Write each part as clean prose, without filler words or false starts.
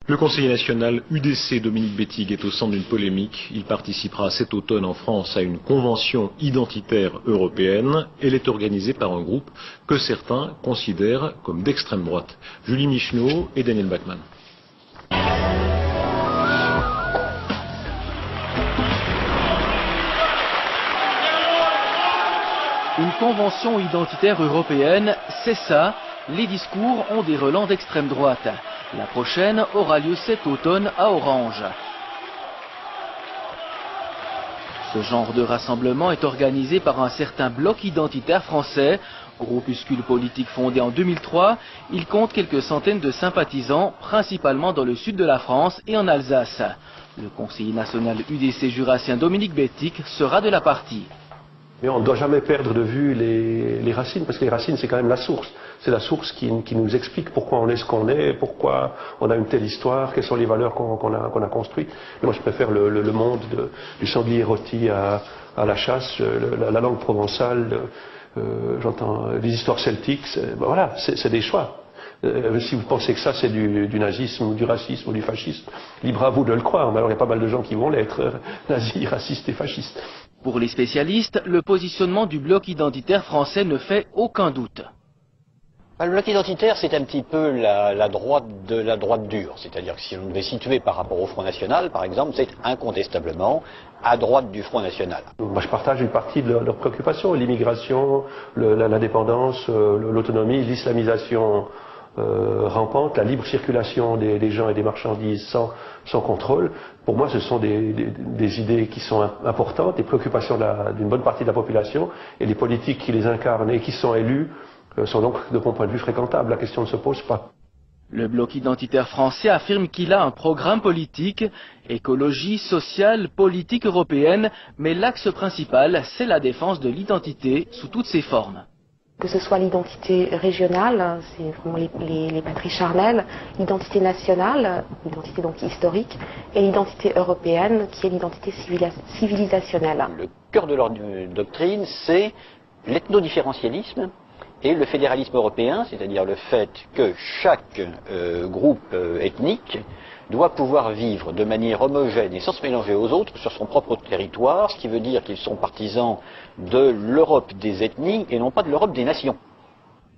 Le conseiller national UDC Dominique Bettig est au centre d'une polémique. Il participera cet automne en France à une convention identitaire européenne. Elle est organisée par un groupe que certains considèrent comme d'extrême droite. Julie Micheneau et Daniel Bachmann. Une convention identitaire européenne, c'est ça. Les discours ont des relents d'extrême droite. La prochaine aura lieu cet automne à Orange. Ce genre de rassemblement est organisé par un certain bloc identitaire français, groupuscule politique fondé en 2003. Il compte quelques centaines de sympathisants, principalement dans le sud de la France et en Alsace. Le conseiller national UDC jurassien Dominique Bettig sera de la partie. Mais on ne doit jamais perdre de vue les racines, parce que les racines, c'est quand même la source. C'est la source qui nous explique pourquoi on est ce qu'on est, pourquoi on a une telle histoire, quelles sont les valeurs qu'on a construites. Moi, je préfère le monde du sanglier rôti à la chasse, la langue provençale, j'entends les histoires celtiques. Voilà, c'est des choix. Si vous pensez que ça, c'est du nazisme, ou du racisme, ou du fascisme, libre à vous de le croire. Mais alors, il y a pas mal de gens qui vont l'être, nazis, racistes et fascistes. Pour les spécialistes, le positionnement du bloc identitaire français ne fait aucun doute. Le bloc identitaire, c'est un petit peu la droite de la droite dure. C'est-à-dire que si on devait situer par rapport au Front National, par exemple, c'est incontestablement à droite du Front National. Moi, je partage une partie de leurs préoccupations. L'immigration, l'indépendance, l'autonomie, l'islamisation rampante, la libre circulation des gens et des marchandises sans contrôle. Pour moi, ce sont des idées qui sont importantes, des préoccupations d'une bonne partie de la population, et les politiques qui les incarnent et qui sont élus sont donc, de mon point de vue, fréquentables. La question ne se pose pas. Le bloc identitaire français affirme qu'il a un programme politique, écologie, sociale, politique européenne, mais l'axe principal, c'est la défense de l'identité sous toutes ses formes. Que ce soit l'identité régionale, c'est vraiment les patries charnelles, l'identité nationale, l'identité donc historique, et l'identité européenne, qui est l'identité civilisationnelle. Le cœur de leur doctrine, c'est l'ethnodifférentialisme et le fédéralisme européen, c'est-à-dire le fait que chaque groupe ethnique doit pouvoir vivre de manière homogène et sans se mélanger aux autres sur son propre territoire, ce qui veut dire qu'ils sont partisans de l'Europe des ethnies et non pas de l'Europe des nations.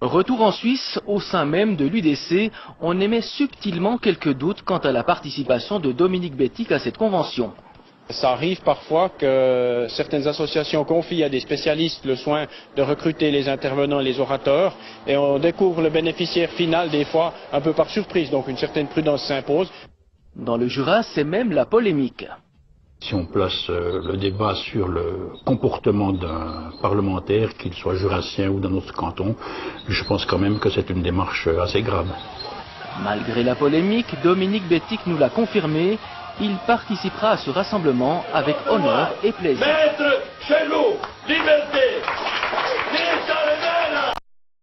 Retour en Suisse, au sein même de l'UDC, on émet subtilement quelques doutes quant à la participation de Dominique Bettig à cette convention. Ça arrive parfois que certaines associations confient à des spécialistes le soin de recruter les intervenants, les orateurs, et on découvre le bénéficiaire final des fois un peu par surprise, donc une certaine prudence s'impose. Dans le Jura, c'est même la polémique. Si on place le débat sur le comportement d'un parlementaire, qu'il soit jurassien ou d'un autre canton, je pense quand même que c'est une démarche assez grave. Malgré la polémique, Dominique Bettig nous l'a confirmé, il participera à ce rassemblement avec honneur et plaisir. Maître chez nous, liberté.